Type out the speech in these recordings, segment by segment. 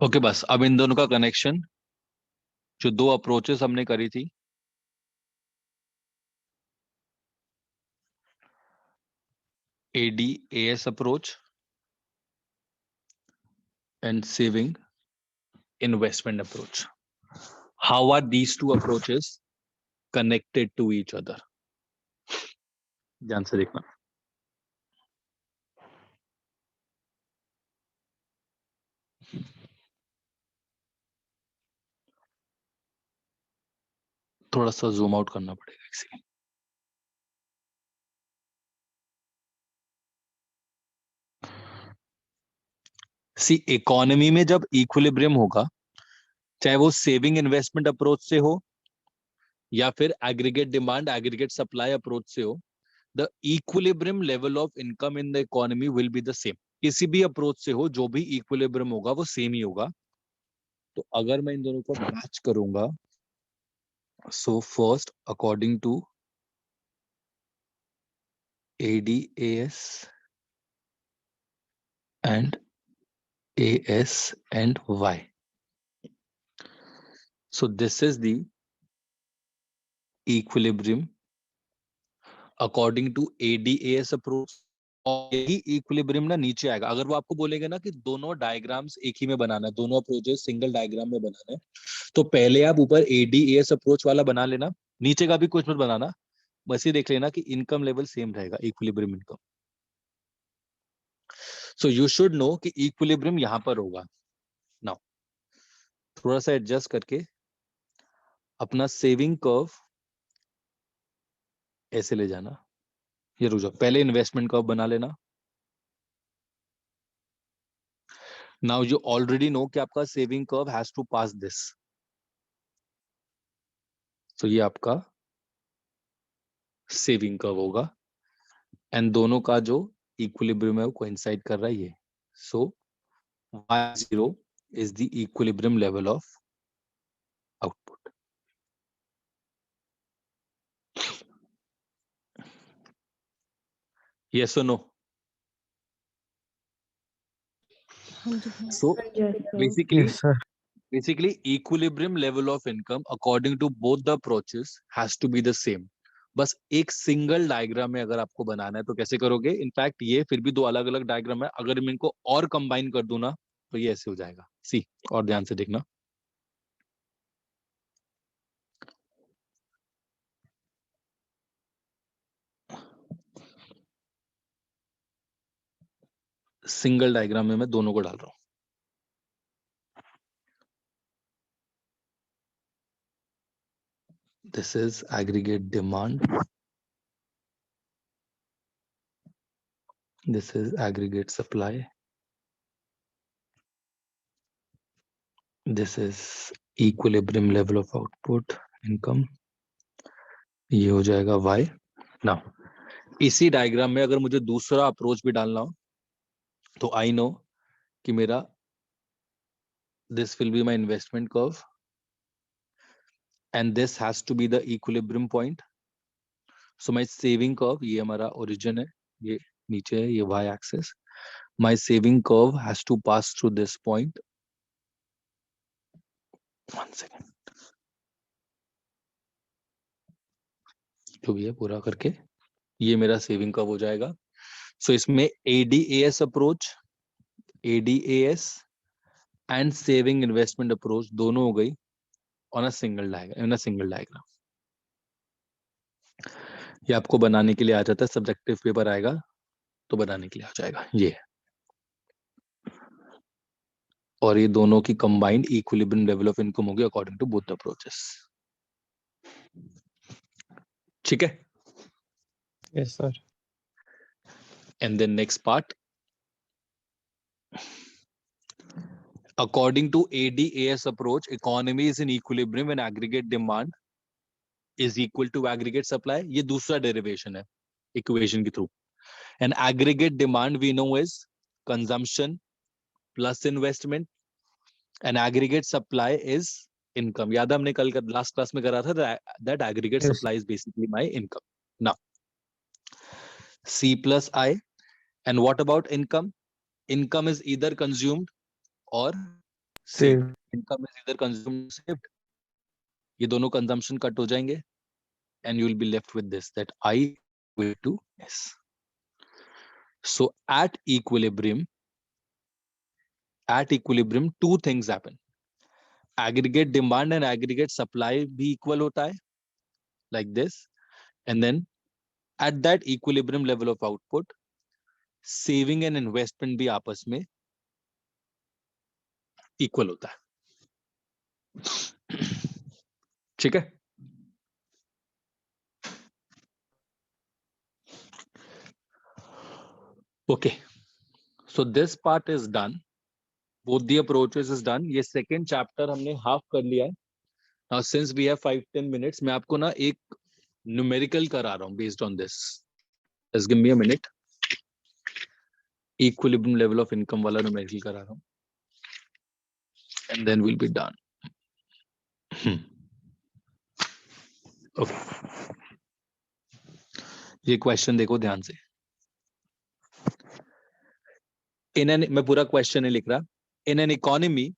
Okay बस अब इन दोनों का कनेक्शन, जो दो अप्रोचेस हमने करी थी, ADAS approach and saving investment approach, how are these two approaches connected to each other? ध्यान से देखना। थोड़ा सा जूम आउट करना पड़ेगा इसीलिए। सी, इकोनॉमी में जब इक्विलिब्रियम होगा, चाहे वो सेविंग इन्वेस्टमेंट अप्रोच से हो या फिर aggregate demand aggregate supply approach से हो, the equilibrium level of income in the economy will be the same. किसी भी अप्रोच से हो, जो भी इक्विलिब्रियम होगा वो सेम ही होगा। तो अगर मैं इन दोनों को मैच करूंगा, so first according to ADAS and AS and Y, so this is the equilibrium according to ADAS approach। और यही इक्विलिब्रियम ना नीचे आएगा। अगर वो आपको बोलेंगे ना कि दोनों डायग्राम्स एक ही में बनाना है, दोनों अप्रोचेस सिंगल डायग्राम में बनाना है, तो पहले आप ऊपर ADAS अप्रोच वाला बना लेना, नीचे का भी कुछ मत बनाना, बस ये देख लेना कि इनकम लेवल सेम रहेगा, equilibrium income. So you should know कि इक्विलिब्रियम यहां पर होगा। नाउ थोड़ा सा एडजस्ट करके अपना सेविंग कर्व ऐसे ले जाना। ये रुक जाओ, पहले इन्वेस्टमेंट कर्व बना लेना। नाउ यू ऑलरेडी नो कि आपका saving curve has to pass this, तो ये आपका सेविंग कर्व होगा, एंड दोनों का जो इक्विलिब्रियम है वो कोइंसाइड कर रहा है ये। सो y0 is the equilibrium level of output. Yes or no? So basically, Yes, sir. equilibrium level of income according to both the approaches has to be the same. बस एक सिंगल डायग्राम में अगर आपको बनाना है तो कैसे करोगे? इनफैक्ट ये फिर भी दो अलग अलग डायग्राम है, अगर मैं इनको और कंबाइन कर दूं ना तो ये ऐसे हो जाएगा। सी, और ध्यान से देखना। सिंगल डायग्राम में मैं दोनों को डाल रहा हूं। This is aggregate demand, this is aggregate supply, this is equilibrium level of output income, ये हो जाएगा y। नाउ इसी डायग्राम में अगर मुझे दूसरा अप्रोच भी डालना हो तो आई नो कि मेरा this will be my investment curve and this has to be the equilibrium point. So my saving curve, ये हमारा ओरिजिन है, ये नीचे है, ये y axis. My saving curve has to pass through this point. One second, जो भी है पूरा करके ये मेरा सेविंग कर्व हो जाएगा। सो इसमें ADAS approach, ADAS and saving investment approach दोनों हो गई ऑन अ सिंगल डायग्राम। ये आपको बनाने के लिए आ जाता है, सब्जेक्टिव पेपर आएगा तो बनाने के लिए आ जाएगा ये। और ये दोनों की combined equilibrium level of income होगी अकॉर्डिंग टू बोथ अप्रोचेस। ठीक है? Yes, sir. And then next part, according to ADAS approach, economy is in equilibrium when aggregate demand is equal to aggregate supply। ये दूसरा derivation है equation के through. And aggregate demand we know is consumption plus investment and aggregate supply is income। याद है हमने कल last class में करा था that aggregate Yes. supply is basically my income। now C plus I, and what about income? Income is either consumed or Save. Income is इधर consumed saved, ये दोनों कंजम्पशन कट हो जाएंगे and you will be left with this, that I equal to S. So at equilibrium, two things happen. Aggregate demand and aggregate supply भी equal होता है, like this, and then at that equilibrium level of output, saving and investment भी आपस में equal होता है. ठीक है? Okay, so this part is done. Both the approaches is done. ये second chapter हमने half कर लिया है. Now since we have 5-10 minutes, मैं आपको ना एक numerical करा रहा हूँ based on this. Just give me a minute. Equilibrium level of income वाला numerical करा रहा हूँ. And then we'll be done. Okay. ये question देखो ध्यान से. मैं पूरा question नहीं लिख रहा. In an economy,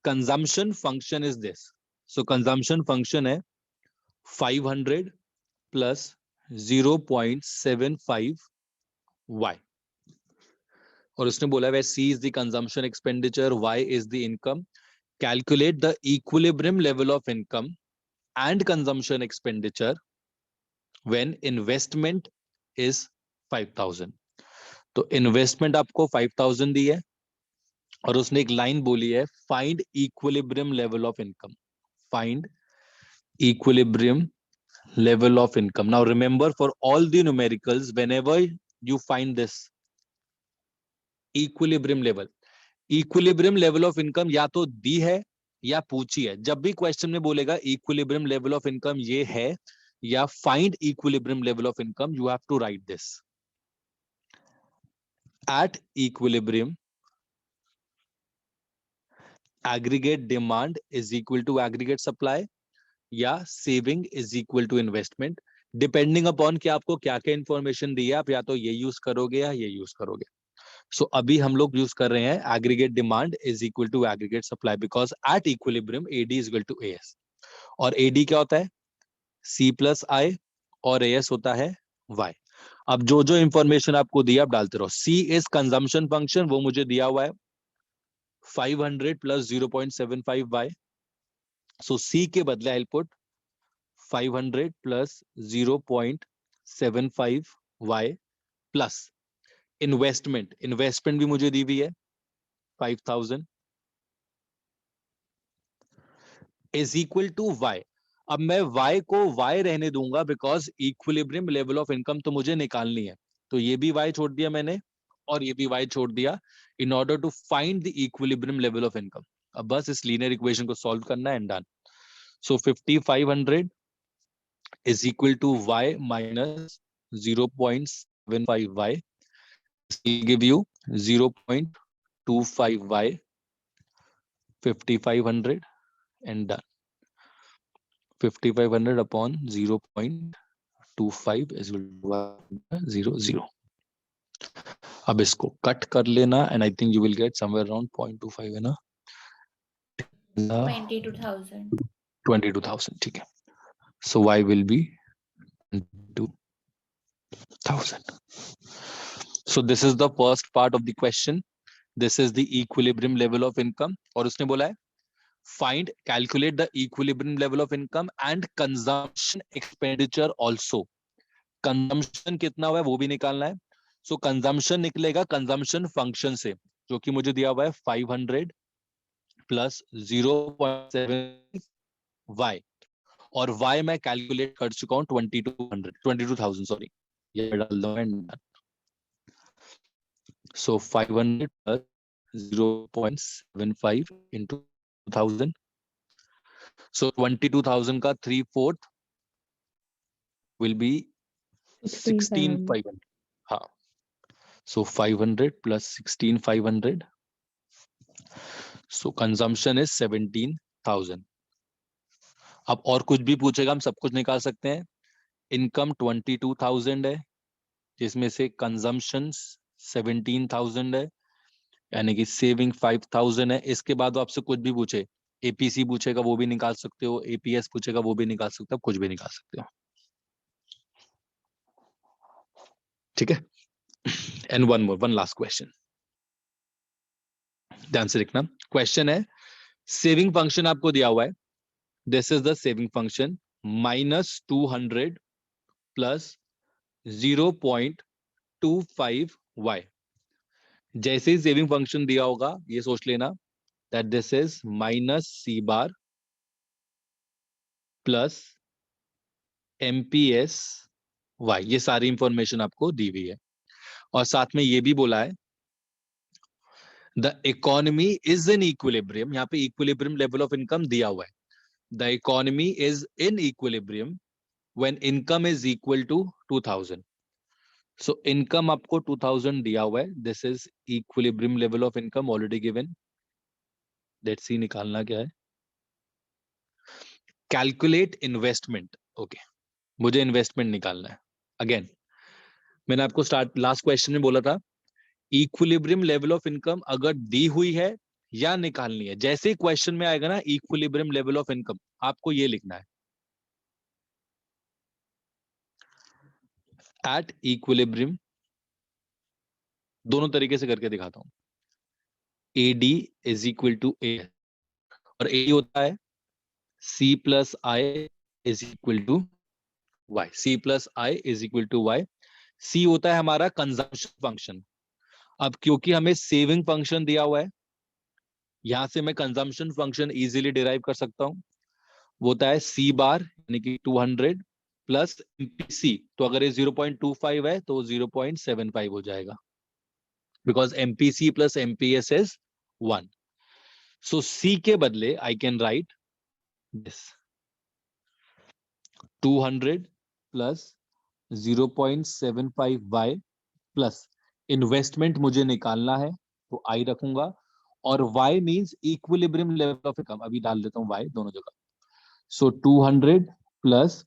consumption function is this. So consumption function है 500 plus 0.75 y. और उसने बोला वह C is the consumption expenditure, Y is the income. Calculate the equilibrium level of income and consumption expenditure when investment is 5,000. तो investment आपको 5,000 दी है और उसने एक लाइन बोली है find equilibrium level of income. Find equilibrium level of income. Now remember, for all the numericals, whenever you find this equilibrium level of income या तो दी है या पूछी है. जब भी क्वेश्चन में बोलेगा equilibrium level of income ये है या find equilibrium level of income, you have to write this. At equilibrium, aggregate demand is equal to aggregate supply या saving is equal to investment, depending upon कि आपको क्या क्या इंफॉर्मेशन दी है. आप या तो ये यूज करोगे या ये यूज करोगे. सो अभी हम लोग यूज कर रहे हैं aggregate demand is equal to aggregate supply, because at equilibrium AD is equal to AS. और एडी क्या होता है? सी प्लस आई और एएस होता है वाई. अब जो जो इंफॉर्मेशन आपको दिया आप डालते रहो. सी इज कंजम्पशन फंक्शन, वो मुझे दिया हुआ है 500 प्लस 0.75 वाई. सो सी के बदले I put 500 plus 0.75 Y plus investment भी मुझे दी हुई है 5,000 इज इक्वल टू वाई. अब मैं y को y रहने दूंगा because equilibrium level of income तो मुझे निकालनी है. तो ये भी y छोड़ दिया मैंने और ये भी y छोड़ दिया in order to find the equilibrium level of income. अब बस इस लीनियर इक्वेशन को सॉल्व करना है and done. So 5500 is equal to y minus 0.75y will give you 0.25y 5500 and done. 5500 upon 0.25 is equal to 0.00. अब इसको cut कर लेना and I think you will get somewhere around 0.25 है ना? 22,000. 22,000 ठीक है. So y will be 22,000. So this is the first part of the question. This is the equilibrium level of income. और उसने बोला है find, calculate the equilibrium level of income and consumption expenditure also. Consumption कितना हुआ है वो भी निकालना है. So consumption निकलेगा consumption function से, जो कि मुझे दिया हुआ है 500 plus 0.7 y और y मैं कैलकुलेट कर चुका हूँ 22,000 सॉरी, ये डाल दूंगा. So 500 plus 0.75 into 2,000. So 22,000 का 3/4 will be 16,500. हाँ. So 500 plus 16,500. So consumption is 17,000. अब और कुछ भी पूछेगा हम सब कुछ निकाल सकते हैं. इनकम 22,000 है जिसमें से कंजम्पशन 17,000 है. यानी कि सेविंग 5000 है। इसके बाद वो आपसे कुछ भी पूछे, एपीसी पूछेगा वो भी निकाल सकते हो, एपीएस पूछेगा वो भी निकाल सकते हो, कुछ भी निकाल सकते हो। ठीक है। एंड वन लास्ट क्वेश्चन, ध्यान से लिखना। क्वेश्चन है, सेविंग फंक्शन आपको दिया हुआ है, this is the saving function, -200 plus 0.25y। जैसे ही सेविंग फंक्शन दिया होगा ये सोच लेना that this is -c bar plus MPS Y. ये सारी इंफॉर्मेशन आपको दी हुई है और साथ में ये भी बोला है the economy is in equilibrium. यहाँ पे इक्विलिब्रियम लेवल ऑफ इनकम दिया हुआ है। The economy is in equilibrium when income is equal to 2000। सो इनकम आपको 2000 दिया हुआ है, this is equilibrium level of income already given. Let's see निकालना क्या है। Calculate investment. ओके, मुझे इन्वेस्टमेंट निकालना है। अगेन मैंने आपको लास्ट क्वेश्चन में बोला था इक्विलिब्रियम लेवल ऑफ इनकम अगर दी हुई है या निकालनी है, जैसे ही क्वेश्चन में आएगा ना इक्विलिब्रियम लेवल ऑफ इनकम, आपको ये लिखना है एट इक्विलिब्रियम। दोनों तरीके से करके दिखाता हूं। AD is equal to A, और ए होता है C plus I is equal to Y. C plus I is equal to Y. C होता है हमारा कंजम्पशन फंक्शन। अब क्योंकि हमें सेविंग फंक्शन दिया हुआ है, यहां से मैं कंजम्पशन फंक्शन इजीली डिराइव कर सकता हूं। वो होता है सी बार यानी कि 200 प्लस एमपीसी। तो अगर ये 0.25 है तो 0.75 हो जाएगा, because MPC plus MPS is 1। So C के बदले I can write this 200 plus 0.75y plus investment मुझे निकालना है तो आई रखूंगा, और y means equilibrium level of income. अभी डाल देता हूं y दोनों जगह। So 200 plus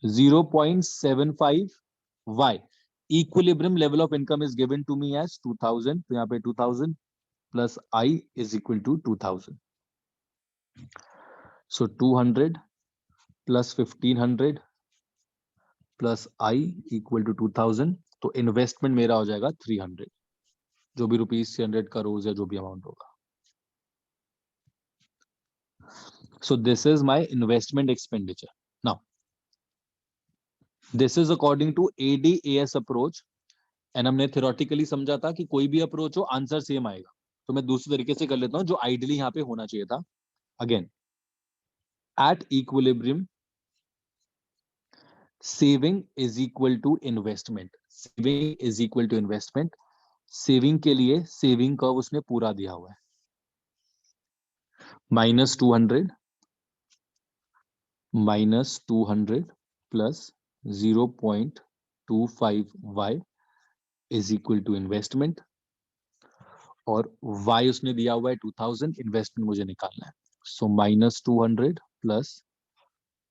0.75y equilibrium level of income is given to me as 2000। तो यहाँ पे 2000 plus i is equal to 2000। So 200 plus 1500 plus i equal to 2000। तो इन्वेस्टमेंट मेरा हो जाएगा 300, जो भी रुपीज 300 करोड़ या जो भी अमाउंट होगा। So this is my investment expenditure. Now, this is according to ADAS approach, and हमने theoretically समझा था कि कोई भी अप्रोच हो आंसर सेम आएगा। तो मैं दूसरे तरीके से कर लेता हूं जो आइडियली यहाँ पे होना चाहिए था। Again, at equilibrium saving is equal to investment। saving is equal to investment। Saving के लिए सेविंग कर्व उसने पूरा दिया हुआ है, -200 plus 0.25y is equal to investment, और y उसने दिया हुआ है 2000, इन्वेस्टमेंट मुझे निकालना है। सो -200 प्लस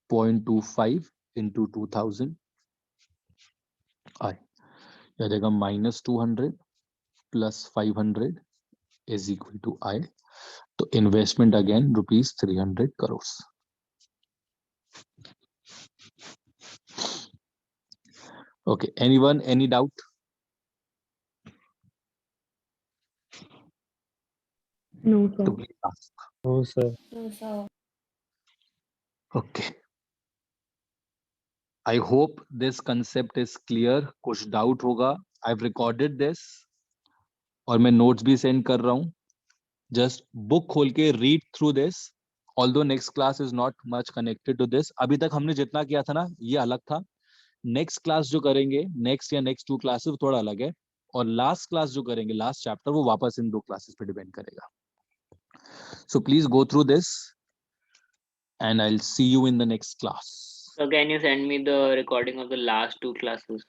0.25 इंटू 2000 आई आ जाएगा -200 प्लस 500 इज इक्वल टू आई। तो investment again ₹300 crore. Okay, anyone, any doubt? No, sir. तो please ask. No, sir. No, sir. Okay. I hope this concept is clear. कुछ doubt होगा, I've recorded this और मैं notes भी send कर रहा हूँ। Just book खोल के read through this. Although next class is not much connected to this. अभी तक हमने जितना किया था ना ये अलग था। Next class जो करेंगे, next या next 2 classes थोड़ा अलग है, और last class जो करेंगे, last chapter, वो वापस इन 2 classes पे depend करेगा। So please go through this and I'll see you in the next class. So can you send me the recording of the last 2 classes?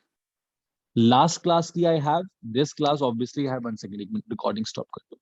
Last class की I have, this class obviously I have। 1 second, एक minute recording stop कर दो।